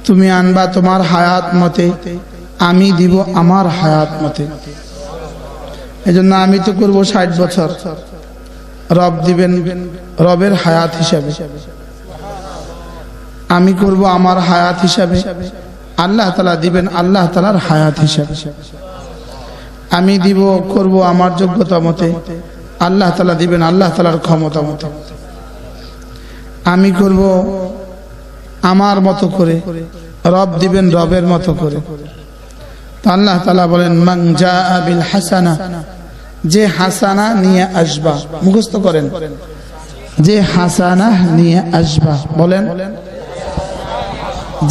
তুমি আনবা তোমার হায়াত মতে, আমি দিব আমার হায়াত মতে। এজন্য আমি তো করব 60 বছর, রব দিবেন রবের হায়াত হিসাবে, আমি করব আমার হায়াত হিসাবে, আল্লাহ তাআলা দিবেন আল্লাহ তাআলার হায়াত হিসাবে। আমি দিব করব আমার যোগ্যতা মতে, আল্লাহ তাআলা দিবেন আল্লাহ তাআলার ক্ষমতা মতে। আমি করব আমার মতো করে, রব দিবেন রবের মতো করে। তো আল্লাহ তাআলা বলেন মান জাআ বিল হাসানা, যে হাসানা নিয়ে আসবা, মুখস্থ করেন, যে হাসানা নিয়ে আসবা, বলেন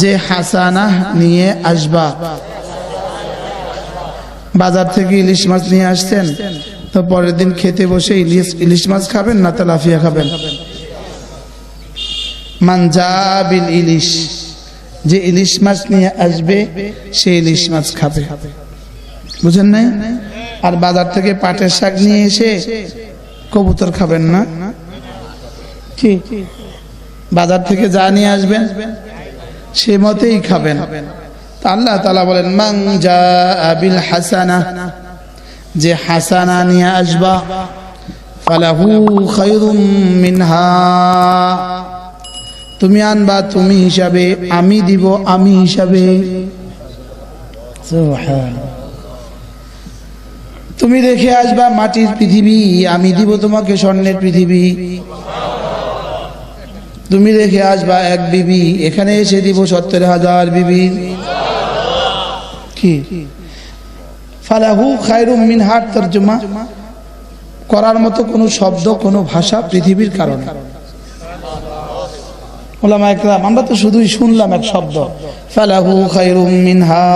যে হাসানা নিয়ে আসবা। বাজার থেকে ইলিশ মাছ নিয়ে আসছেন, তো পরের দিন খেতে বসে ইলিশ মাছ খাবেন না তেলাপিয়া খাবেন? মান জাআ বিল ইলিশ, যে ইলিশ মাছ নিয়ে আসবে সে ইলিশ মাছ খাবে, বুঝেন নাই? আর বাজার থেকে পাটের শাক নিয়ে এসে কবুতর খাবেন না, কি বাজার থেকে যা নিয়ে আসবেন সে মতেই খাবেন। তা আল্লাহ তাআলা বলেন মান জাআ বিল হাসানা, যে হাসানা নিয়ে আসবা, ফালাহু খায়রুম মিনহা, তুমি আনবা তুমি হিসাবে, আমি দিব আমি হিসাবে। সুবহানাল্লাহ। তুমি রেখে আসবা মাটির পৃথিবী, আমি দিব তোমাকে স্বর্ণের পৃথিবী। তুমি রেখে আসবা এক বিবি, এখানে এসে দিব 70,000 বিবি। কি ফালাহু খায়রুম মিনহা তরজমা করার মতো কোন শব্দ কোন ভাষা পৃথিবীর কারণে। ওলামা একরাম, আমরা তো শুধুই শুনলাম এক শব্দ ফালাহু খায়রুম মিনহা।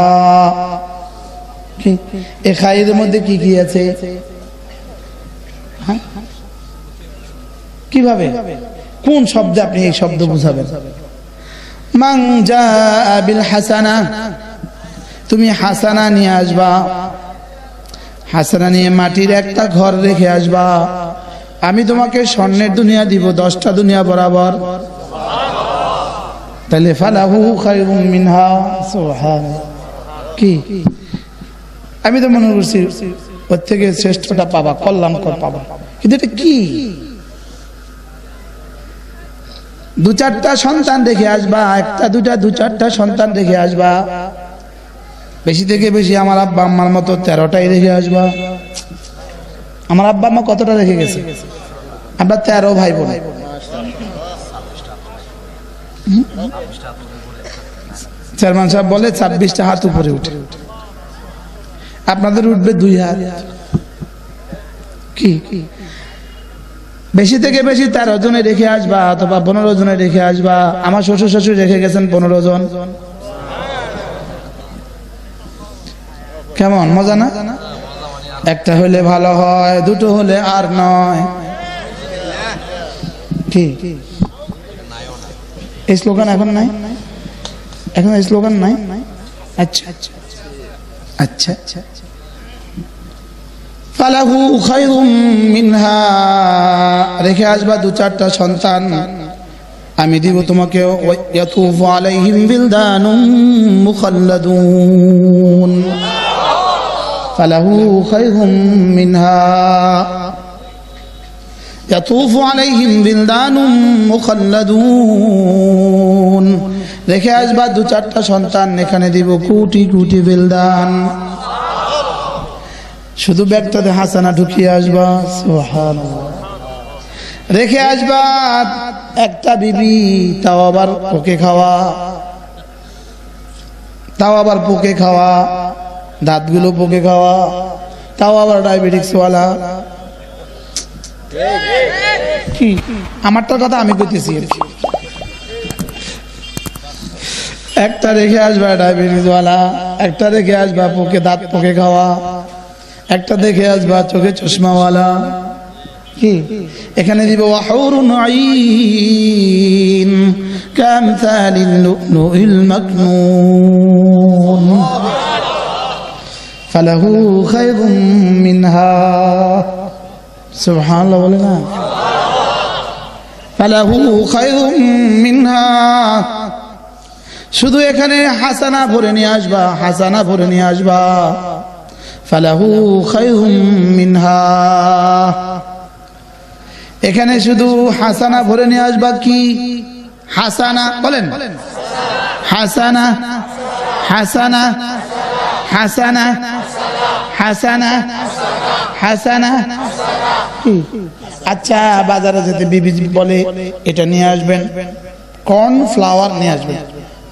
এই খায়রের মধ্যে কি কি আছে? কিভাবে কোন শব্দে আপনি এই শব্দ বুঝাবেন? মান জাআ বিল হাসানা, তুমি হাসানা নিয়ে আসবা, হাসানা নিয়ে মাটির একটা ঘর রেখে আসবা, আমি তোমাকে স্বর্ণের দুনিয়া দিব 10টা দুনিয়া বরাবর। তাহলে ফালাহু খায়রুম মিনহা। সুবহানাল্লাহ। কি আমি তো মনে করছি ওর থেকে শ্রেষ্ঠটা পাবা, কল্যাণকর পাবা, কিন্তু এটা কি? 2-4টা সন্তান রেখে আসবা, একটা দুটা 2-4টা সন্তান রেখে আসবা, বেশি থেকে বেশি আমার আব্বা আম্মার মতো 13টাই রেখে আসবা। আমার আব্বা আম্মা কতটা রেখে গেছে? আমরা 13 ভাই বোন। চেয়ারম্যান সাহেব বলে 26টা হাত উপরে উঠে, আপনাদের উঠবে 2 হাত। কি বেশি থেকে বেশি 13 জনে রেখে আসবা, অথবা 15 জনে রেখে আসবা। আমার শ্বশুর শাশুড়ি রেখে গেছেন 15 জন। কেমন মজা না? একটা হলে ভালো হয়, 2টো হলে আর নয়। কি এই স্লোগান এখন নাই? এখন এই স্লোগান নাই? আচ্ছা আচ্ছা আচ্ছা আচ্ছা। ফালাহু খায়রুম মিনহা, রেখে আসবা 2-4টা সন্তান, আমি দিব তোমাকে। ইয়াতুফু আলাইহিম বিলদানুম মুখাল্লাদুন, ফালাহু খায়রুম মিনহা, ইয়াতুফু আলাইহিম বিলদানুম মুখাল্লাদুন, রেখে আসবা 2-4টা সন্তান, এখানে দিব কোটি কোটি বিলদান। শুধু ব্যাগটাতে হাসানা ঢুকিয়ে আসবা। সুবহানাল্লাহ। রেখে আসবা একটা বিবি, তাও আবার পোকে খাওয়া, তাও আবার পোকে খাওয়া, দাঁতগুলো পোকে খাওয়া, তাও আবার ডায়াবেটিক্স ওয়ালা। কি আমারটার কথা আমি কইতেছি। একটা রেখে আসবা ডায়াবেটিস ওয়ালা, একটা রেখে আসবা পোকে দাঁত পোকে খাওয়া, একটা দেখে আসবা চোখে চশমাওয়ালা। কি এখানে দিব ওয়াহুরুন আইন কামসালিল লুলুল মাকনুন, ফালাহু খায়রুম মিনহা। সুবহানাল্লাহ বলে না? ফালাহু খায়রুম মিনহা, শুধু এখানে হাসানা ভরে নিয়ে আসবা, হাসানা ভরে নিয়ে আসবা। ফালাহু খায়রুম মিনহা, এখানে শুধু হাসানা ভরে নিয়ে আসবা। কি হাসানা বলেন? হাসানা, হাসানা, হাসানা, হাসানা, হাসানা। আচ্ছা, বাজারে যেতে বিবি বলে এটা নিয়ে আসবেন, কর্নফ্লাওয়ার নিয়ে আসবেন।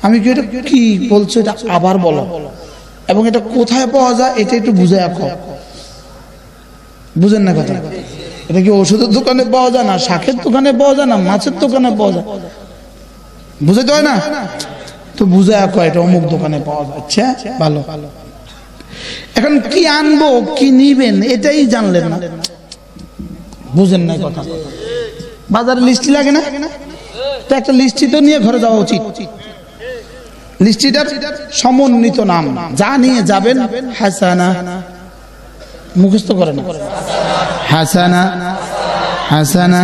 আমি কি এটা কি বলছো, এটা আবার বলো, এবং এটা কোথায় পাওয়া যায় এটা একটু বুঝে রাখো। বুঝেন না কথা? এটা কি ওষুধের দোকানে পাওয়া যায়, না শাকের দোকানে পাওয়া যায়, না মাছের দোকানে পাওয়া যায়? বুঝাইতে হয় না তো, বুঝে রাখো এটা অমুক দোকানে পাওয়া যাচ্ছে। ভালো, এখন কি আনবো, কি নিবেন এটাই জানলেন না, বুঝেন না কথা। বাজারে লিস্টি লাগে না? তো একটা লিস্টি তো নিয়ে ঘরে যাওয়া উচিত। লিস্টিটার সমন্বিত নাম, যা নিয়ে যাবেন হাসানা, মুখস্থ করে না। হাসানা, হাসানা,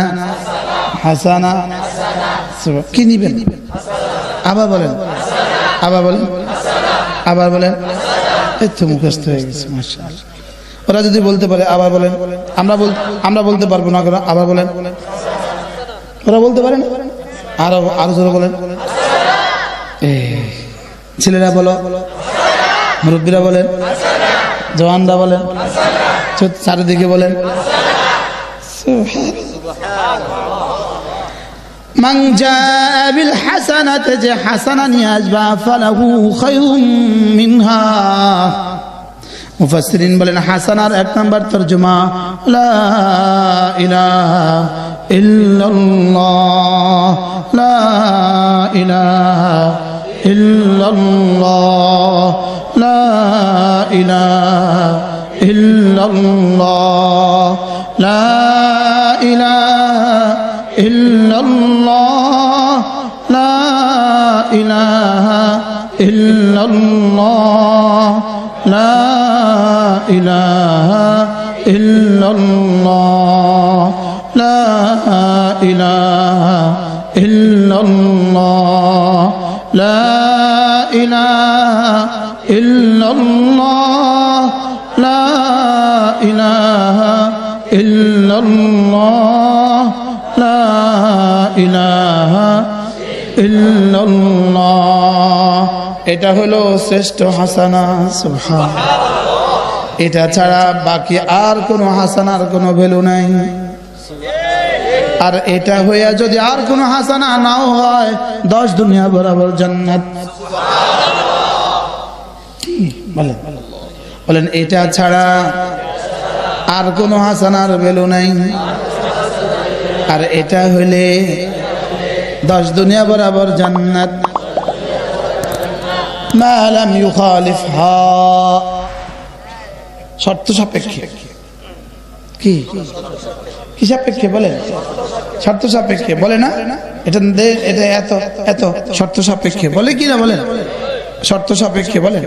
হাসানা। কি নিবেন? আবার বলেন, আবার বলেন, আবার বলেন। এই তো মুখস্থ হয়ে গেছে, মাশাআল্লাহ। ওরা যদি বলতে পারে আবার বলেন, আমরা বলতে পারবো না কেন? আবার বলেন। ওরা বলতে পারে না, আরো জোরে বলেন। ছেলেরা বলো, মুরব্বীরা বলেন, জওয়ানরা বলেন, চারিদিকে বলেন। মান জাআ বিল হাসানাতি, যে হাসানা নিয়ে আসবা, ফালাহু খায়রুম মিনহা। মুফাসসিরিন বলেন হাসানার এক নাম্বার তরজমা লা ইলাহা ইল্লাল্লাহ, লা ইলাহা ইল্লাল্লাহ, লা ইলাহা ইল্লাল্লাহ, লা ইলাহা ইল্লাল্লাহ, লা ইলাহা ইল্লাল্লাহ, লা ইলাহা ইল্লাল্লাহ, লা ইলাহা ইল্লাল্লাহ, লা ইলাহা ইল্লাল্লাহ, লা ইলাহা ইল্লাল্লাহ, লা ইলাহা ইল্লাল্লাহ। এটা হলো শ্রেষ্ঠ হাসানা। সুবহানাল্লাহ। এটা ছাড়া বাকি আর কোনো হাসানার কোনো ভ্যালু নাই। আর এটা হইয়া যদি আর কোনো হাসানা নাও হয়, 10 দুনিয়া বরাবর জান্নাত। বলেন, বলেন এটা ছাড়া আর কোনো হাসানার ভ্যালু নাই। আর এটা হইলে 10 দুনিয়া বরাবর জান্নাত। মা লাম ইউখালিফহা, শর্ত সাপেক্ষে। কি কি সাপেক্ষে বলেন? শর্ত সাপেক্ষে বলে না? এটা এত এত শর্ত সাপেক্ষে বলে কি না? বলেন শর্ত সাপেক্ষে বলেন।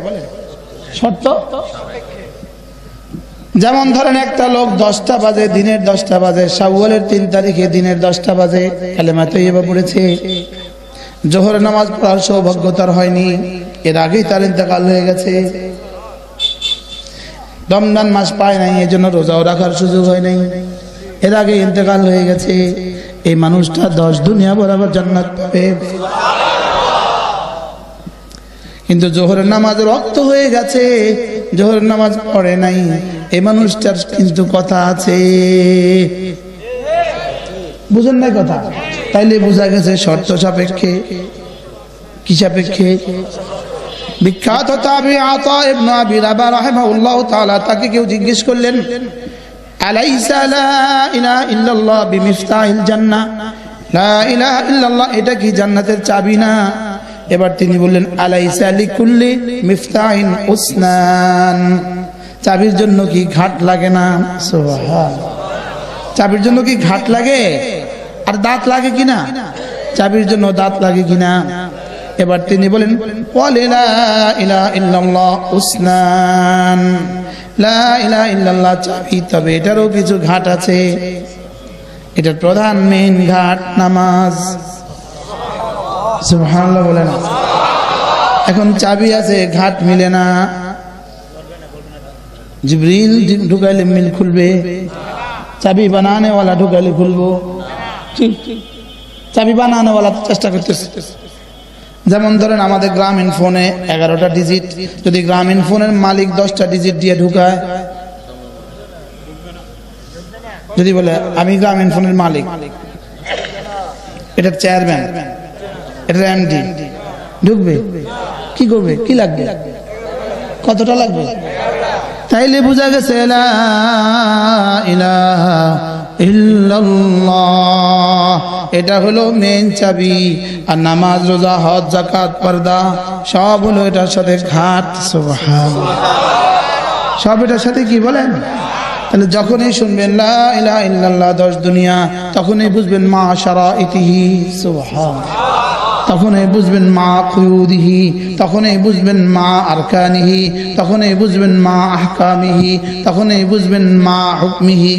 শর্ত যেমন ধরেন একটা লোক 10টা বাজে, দিনের 10টা বাজে, শাওয়ালের 3 তারিখে দিনের 10টা বাজে কালেমা তৈয়বা পড়েছে, জোহরের নামাজ পড়ার সৌভাগ্য তার হয়নি, এর আগেই তার ইন্তেকাল হয়ে গেছে। রমজান মাস পায় নাই, এজন্য রোজাও রাখার সুযোগ হয় নাই, এর আগে ইন্তেকাল হয়ে গেছে। এই মানুষটা 10 দুনিয়া বরাবর জান্নাত পাবে। কিন্তু জোহরের নামাজ রক্ত হয়ে গেছে, জোহরের নামাজ পড়ে নাই, এই মানুষটার কিন্তু কথা আছে। বুঝেন নাই কথা? তাইলে বোঝা গেছে শর্ত সাপেক্ষে। কি সাপেক্ষে? বিখ্যাত তাবি আতা ইবনে আবি রাবাহ রাহিমাহুল্লাহ তাআলা, তাকে কেউ জিজ্ঞেস করলেন, আলাইসা লা ইলাহা ইল্লাল্লাহ বিমিফতাহিল জান্নাহ, লা ইলাহা ইল্লাল্লাহ এটা কি জান্নাতের চাবি না? এবার তিনি বললেন, আলাইসা লিকুল্লি মিফতাহিন উসনান, চাবির জন্য কি ঘাট লাগে না? সুবহানাল্লাহ। চাবির জন্য কি ঘাট লাগে? আর দাঁত লাগে কিনা? চাবির জন্য দাঁত লাগে কিনা? এবার তিনি বলেন, ওয়ালা ইলাহা ইল্লাল্লাহ উসনান, লা ইলাহা ইল্লাল্লাহ চাবি, তবে এটারও কিছু ঘাট আছে। এটার প্রধান মেইন ঘাট নামাজ। সুবহানাল্লাহ বলেন। এখন চাবি আছে, ঘাট মিলে না, জিবরিল ঢুকাইলে মিল খুলবে, চাবি বানানে वाला ঢুকাইলে খুলবো। ঠিক, চাবি বানানে वाला চেষ্টা করতেছে। যেমন ধরেন আমাদের গ্রামীণ ফোনে 11টা ডিজিট, যদি গ্রামীণ ফোনের মালিক 10টা ডিজিট দিয়ে ঢুকায়, যদি বলে আমি গ্রামীণ ফোনের মালিক, এটার চেয়ারম্যান, এটার এমডি, ঢুকবে? কি করবে? কি লাগবে? কতটা লাগবে? তাইলে বোঝা গেছে লা ইলাহা ইল্লাল্লাহ, এটা হলো মেন চাবি। আর নামাজ, রোজা, হজ, যাকাত, পর্দা সব হলো এটার সাথে ঘাট। সুবহানাল্লাহ, সব এটার সাথে কি বলেন? তাহলে যখনই শুনবেন লা ইলাহা ইল্লাল্লাহ 10 দুনিয়া, তখনই বুঝবেন মা শারাইতিহি। সুবহানাল্লাহ, তখনই বুঝবেন মা কুয়ুদিহি, তখনই বুঝবেন মা আরকানিহি, তখনই বুঝবেন মা আহকামিহি, তখনই বুঝবেন মা হুকমিহি।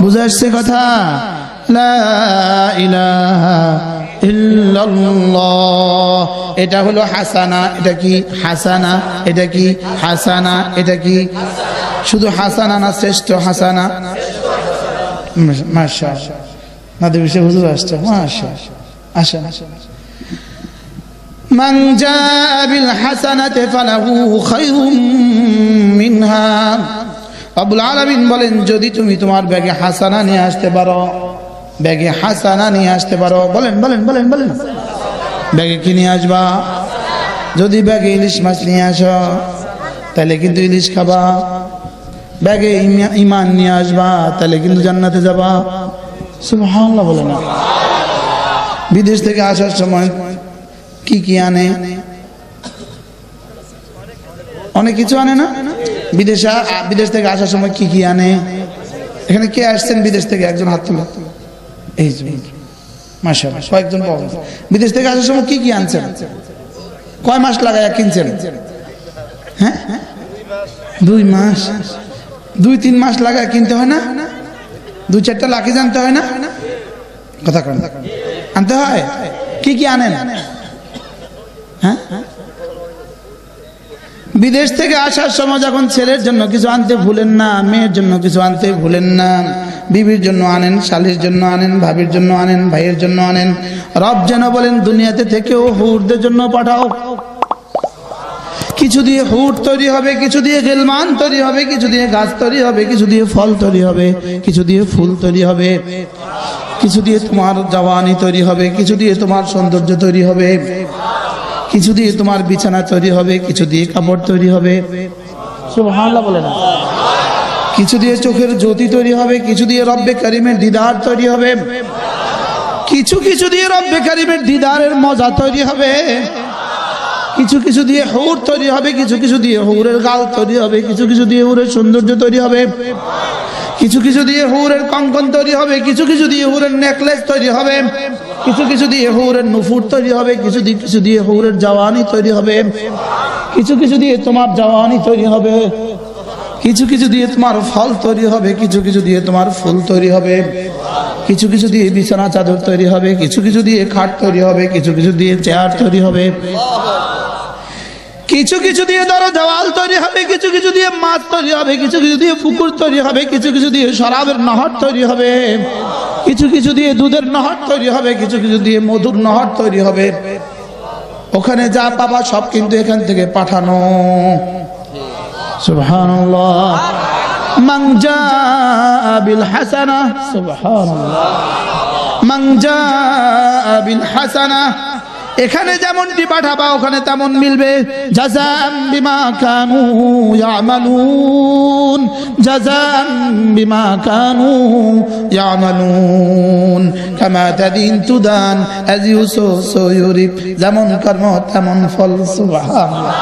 বুঝা আসছে কথা? লা ইলাহা ইল্লাল্লাহ, এটা হলো হাসানা। এটা কি হাসানা? এটা কি হাসানা? এটা কি শুধু হাসানা না, শ্রেষ্ঠ হাসানা? মাশাআল্লাহ, নাদের বিষয়ে হুজুর আসছে। মাশাআল্লাহ, আসেন। মান জাআ বিল হাসানাতি ফালাহু খায়রুম মিনহা। রব্বুল আলামিন বলেন, যদি তুমি তোমার ব্যাগে হাসানা নিয়ে আসতে পারো, ব্যাগে হাসানা নিয়ে আসতে পারো, বলেন বলেন বলেন বলেন, ব্যাগে কি নিয়ে আসবা? যদি ব্যাগে ইলিশ মাছ নিয়ে আসো, তাহলে কিন্তু ইলিশ খাবা। ব্যাগে ঈমান নিয়ে আসবা, তাহলে কিন্তু জান্নাতে যাবা। সুবহানাল্লাহ বলে না? বিদেশ থেকে আসার সময় কি কি আনে? অনেক কিছু আনে না? বিদেশ থেকে আসার সময় কি কি আনে? এখানে কে আসছেন বিদেশ থেকে? একজন হাত তুলো। এই যে মাশাআল্লাহ, কয়েকজন পাওয়া গেছে। বিদেশ থেকে আসার সময় কি কি আনছেন? কয় মাস লাগায় কিনছেন? হ্যাঁ, 2 মাস, 2-3 মাস লাগায় কিনতে হয় না? 2-4টা লাকি জানতে হয় না? কথা কন, আনতে হয়। কি কি আনেন? হ্যাঁ, বিদেশ থেকে আসার সময় যখন ছেলের জন্য কিছু আনতে ভুলেন না, মেয়ের জন্য কিছু আনতে ভুলেন না, বিবির জন্য আনেন, শালীর জন্য আনেন, ভাবির জন্য আনেন, ভাইয়ের জন্য আনেন। রব যেন বলেন দুনিয়াতে থেকেও হুরদের জন্য পাঠাও। কিছু দিয়ে হুর তৈরি হবে, কিছু দিয়ে গিলমান তৈরি হবে, কিছু দিয়ে গাছ তৈরি হবে, কিছু দিয়ে ফল তৈরি হবে, কিছু দিয়ে ফুল তৈরি হবে, কিছু দিয়ে তোমার জওয়ানি তৈরি হবে, কিছু দিয়ে তোমার সৌন্দর্য তৈরি হবে, কিছু দিয়ে তোমার বিছানা তৈরি হবে, কিছু দিয়ে কাপড় তৈরি হবে। সুবহানাল্লাহ বলে না? কিছু দিয়ে চোখের জ্যোতি তৈরি হবে, কিছু দিয়ে রব্বে কারিমের দিদার তৈরি হবে, কিছু কিছু দিয়ে রব্বে কারিমের দিদারের মজা তৈরি হবে, কিছু কিছু দিয়ে হুর তৈরি হবে, কিছু কিছু দিয়ে হুরের গাল তৈরি হবে, কিছু কিছু দিয়ে হুরের সৌন্দর্য তৈরি হবে, কিছু কিছু দিয়ে হুরের কঙ্কন তৈরি হবে, কিছু কিছু দিয়ে হুরের নেকলেস তৈরি হবে, কিছু কিছু দিয়ে হুরের নুফুর তৈরি হবে, কিছু দিয়ে হুরের জওয়ানি তৈরি হবে, কিছু কিছু দিয়ে তোমার জওয়ানি তৈরি হবে, কিছু কিছু দিয়ে তোমার ফল তৈরি হবে, কিছু কিছু দিয়ে তোমার ফুল তৈরি হবে, কিছু কিছু দিয়ে বিছানা চাদর তৈরি হবে, কিছু কিছু দিয়ে খাট তৈরি হবে, কিছু কিছু দিয়ে চেয়ার তৈরি হবে, কিছু কিছু দিয়ে ধরো দেওয়াল তৈরি হবে, কিছু কিছু দিয়ে মাছ তৈরি হবে, কিছু কিছু দিয়ে পুকুর তৈরি হবে, কিছু কিছু দিয়ে শরাবের নহর তৈরি হবে, কিছু কিছু দিয়ে দুধের নহর তৈরি হবে, কিছু কিছু দিয়ে মধুর নহর তৈরি হবে। ওখানে যা পাবা সব কিন্তু এখান থেকে পাঠানো। সুবহানাল্লাহ। মান জাআ বিল হাসানা, সুবহানাল্লাহ, মান জাআ বিল হাসানা, এখানে যেমনটি পাঠাবা ওখানে তেমন মিলবে। জাযাম বিমা কানু ইয়ামালুন, জাযাম বিমা কানু ইয়ামালুন, কামা তাদিন তুদান আজ ইউসুফ ইউরিব, যেমন কর্ম তেমন ফল। সুবহানাল্লাহ।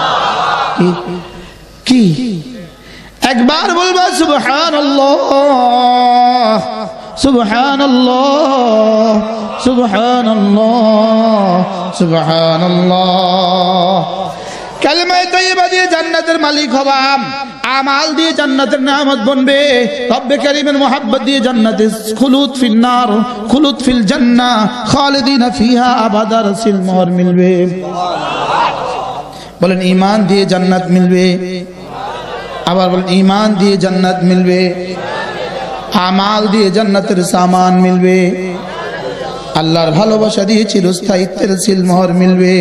কি একবার বলবা সুবহানাল্লাহ, সুবহানাল্লাহ, সুবহানাল্লাহ, সুবহানাল্লাহ। কালেমা তাইয়্যিবা দিয়ে জান্নাতের মালিক হবা। আমাল দিয়ে জান্নাতের নেয়ামত বনবে, রব্বে কারীমের মোহাব্বত দিয়ে জান্নাতে খুলুদ ফিল নার খুলুদ ফিল জান্নাহ খালিদিনা ফিহা আবাদা রাসূল মোহর মিলবে। বলেন ঈমান দিয়ে জান্নাত মিলবে, আবার বলেন ঈমান দিয়ে জান্নাত মিলবে, আমাল দিয়ে জান্নাতের সামান মিলবে, আল্লাহর ভালোবাসা দিয়ে চিরস্থায়িত্বের সিলমোহর মিলবে।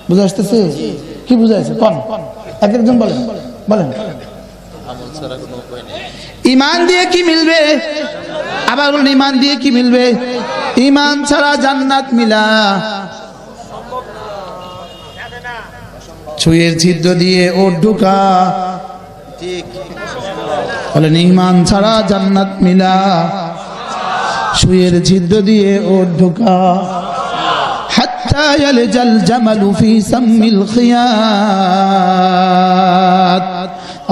বুঝা আসতেছে? কি বুঝা আছে? কোন একজন বলেন বলেন। ঈমান দিয়ে কি মিলবে? আবার বলেন ঈমান দিয়ে কি মিলবে? ঈমান ছাড়া জান্নাত মিলা ছুঁয়ের ছিদ্র দিয়ে ওর ঢোকা। বলেন ঈমান ছাড়া জান্নাত মিলা ছুঁয়ের ছিদ্র দিয়ে ওর ঢোকা। হাত্তা ইয়ালজাল জামালু ফি সাম্মিল খিয়াত।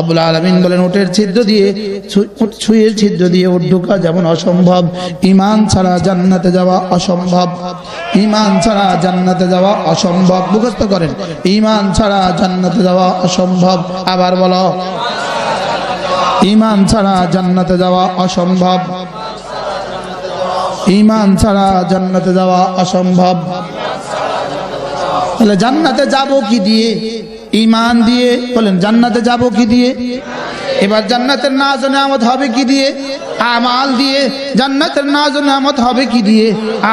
আব্বুল আলামিন বলেন উটের ছিদ্র দিয়ে ছুঁয়ের ছিদ্র দিয়ে ওর ঢোকা যেমন অসম্ভব, ঈমান ছাড়া জান্নাতে যাওয়া অসম্ভব। ঈমান ছাড়া জান্নাতে যাওয়া অসম্ভব। মুখস্থ করেন, ঈমান ছাড়া জান্নাতে যাওয়া অসম্ভব। আবার বলো, ঈমান ছাড়া জান্নাতে যাওয়া অসম্ভব। ঈমান ছাড়া জান্নাতে যাওয়া অসম্ভব। তাহলে জান্নাতে যাব কি দিয়ে? ঈমান দিয়ে। বলেন জান্নাতে যাব কি দিয়ে? এবার জান্নাতের নাজ ও নেয়ামত হবে কি দিয়ে? আমাল দিয়ে। জান্নাতের নাজ ও নেয়ামত হবে কি দিয়ে?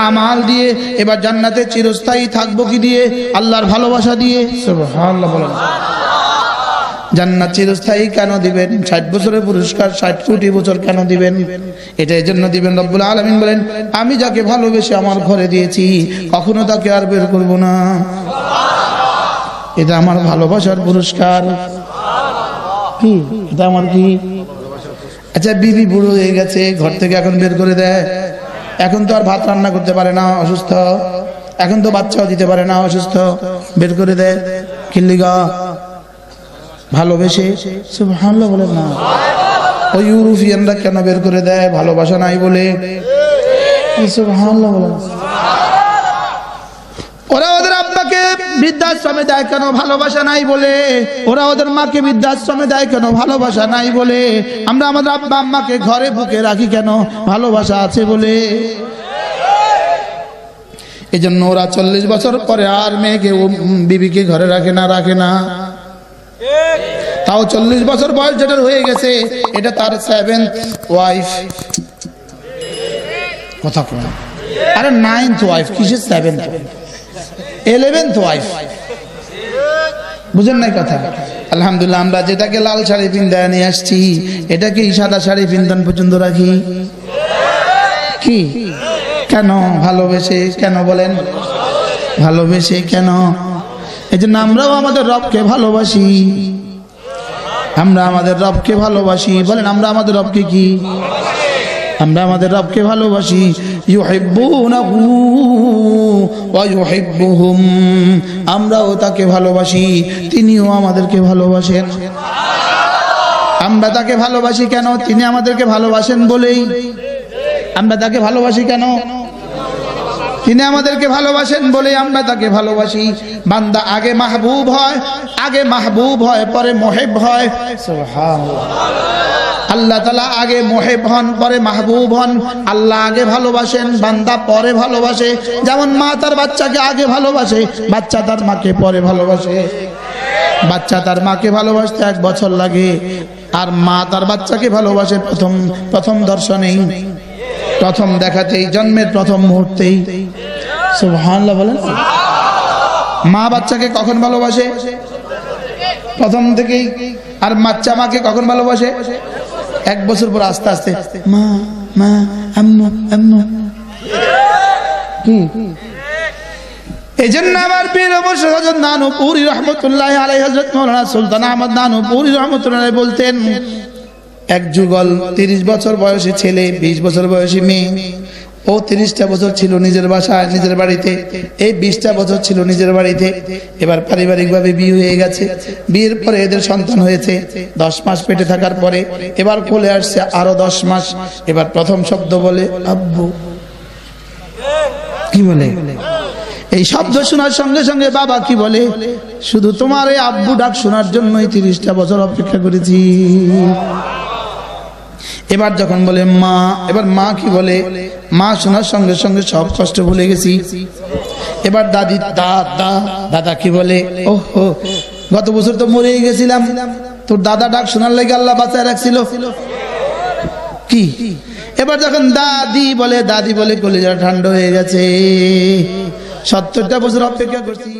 আমাল দিয়ে। এবার জান্নাতে চিরস্থায়ী থাকবো কি দিয়ে? আল্লাহর ভালোবাসা দিয়ে। সুবহানাল্লাহ বলেন। জান্নাত চিরস্থায়ী কেন দিবেন? 60 বছরের পুরস্কার 60 কোটি বছর কেন দিবেন? এটা এই জন্য দিবেন, রব্বুল আলামিন বলেন আমি যাকে ভালোবেসে আমার ঘরে দিয়েছি কখনো তাকে আর বের করব না। এটা আমার ভালোবাসার পুরস্কার। কি এটা আমার কি? আচ্ছা বিবি বুড়ো হয়ে গেছে, ঘর থেকে এখন বের করে দেয়, এখন তো আর ভাত রান্না করতে পারে না, অসুস্থ, এখন তো বাচ্চাও দিতে পারে না, অসুস্থ, বের করে দেয় কিল্লিগা ভালোবেসে। সুবহানাল্লাহ বলেন না। ওই ইউরোপিয়ানরা কেন বের করে দেয়? ভালোবাসা নাই বলে। সুবহানাল্লাহ বলেন। ওরা ওদের আব্বাকে বৃদ্ধাশ্রমে দেয় কেন? ভালোবাসা নাই বলে। ওরা ওদের মাকে বৃদ্ধাশ্রমে দেয় কেন? ভালোবাসা নাই বলে। আমরা আমাদের আব্বা আম্মাকে ঘরে বুকে রাখি কেন? ভালোবাসা আছে বলে। এই জন্য ওরা 40 বছর পরে আর মেয়েকে বিবিকে ঘরে রাখে না। তাও 40 বছর বয়স যেটার হয়ে গেছে এটা তার 7th ওয়াইফ। কথা কয় আরে 9th ওয়াইফ, কিসের 7th 11th ওয়াইফ? বুঝেন নাই কথা? আলহামদুলিল্লাহ আমরা যেটাকে লাল শাড়ি পিন্দায় নিয়ে আসছি এটাকে সাদা শাড়ি পিন্দান পর্যন্ত রাখি। কি কেন? ভালোবেসে। কেন বলেন? ভালোবেসে কেন? এই জন্য আমরাও আমাদের রবকে ভালোবাসি। আমরা আমাদের রবকে ভালোবাসি। বলেন আমরা আমাদের রবকে কি? আমরা আমাদের রবকে ভালোবাসি। ইউহিব্বুনাহু ওয়া ইউহিব্বুহুম। আমরাও তাকে ভালোবাসি, তিনিও আমাদেরকে ভালোবাসেন। আমরা তাকে ভালোবাসি কেন? তিনি আমাদেরকে ভালোবাসেন বলেই। আমরা তাকে ভালোবাসি কেন? তিনি আমাদেরকে ভালোবাসেন বলে আমরা তাকে ভালোবাসি। বান্দা আগে মাহবুব হয় পরে মুহিব হয়। সুবহানাল্লাহ। আল্লাহ তাআলা আগে মুহিব হন পরে মাহবুব হন। আল্লাহ আগে ভালোবাসেন, বান্দা পরে ভালোবাসে। যেমন মা তার বাচ্চাকে আগে ভালোবাসে, বাচ্চা তার মাকে পরে ভালোবাসে। বাচ্চা তার মাকে ভালোবাসতে 1 বছর লাগে, আর মা তার বাচ্চাকে ভালোবাসে প্রথম দর্শনেই, প্রথম দেখাতেই, জন্মের প্রথম মুহূর্তেই। সুবহানাল্লাহ বলেন। মা বাচ্চাকে কখন ভালোবাসে? প্রথম থেকেই। আর বাচ্চা মাকে কখন ভালোবাসে? 1 বছর পর আস্তে আস্তে মা মা আম্মু আম্মু। কি এই জন্য আমার পীর মুর্শিদ হযরত নানুপুরি রহমতুল্লাহি আলাইহি, হযরত মাওলানা সুলতান আহমদ নানুপুরি রহমতুল্লাহি আলাইহি বলতেন এক যুগল 30 বছর বয়সী ছেলে, 20 বছর বয়সী মেয়ে। ও 30টা বছর ছিল নিজের বাসায়, নিজের বাড়িতে, এই 20টা বছর ছিল নিজের বাড়িতে। এবার পারিবারিকভাবে বিয়ে হয়ে গেছে। বিয়ের পরে এদের সন্তান হয়েছে। 10 মাস পেটে থাকার পরে এবার কোলে আসছে আরো 10 মাস। এবার প্রথম শব্দ বলে আব্বু। কি বলে? এই শব্দ শোনার সঙ্গে সঙ্গে বাবা কি বলে, শুধু তোমার এই আব্বু ডাক শোনার জন্যই 30টা বছর অপেক্ষা করেছি। এবার যখন বলে মা, এবার মা কি বলে, মা শোনার সঙ্গে সঙ্গে সব কষ্ট ভুলে গেছি। এবার দাদি দাদা, দাদা কি বলে, ওহো গত বছর তো মরেই গেছিলাম, তোর দাদা ডাক শোনার লাগে আল্লাহ বাঁচায় রাখছিল কি। এবার যখন দাদি বলে, দাদি বলে কলিজা ঠান্ডা হয়ে গেছে, 70টা বছর অপেক্ষা করছি।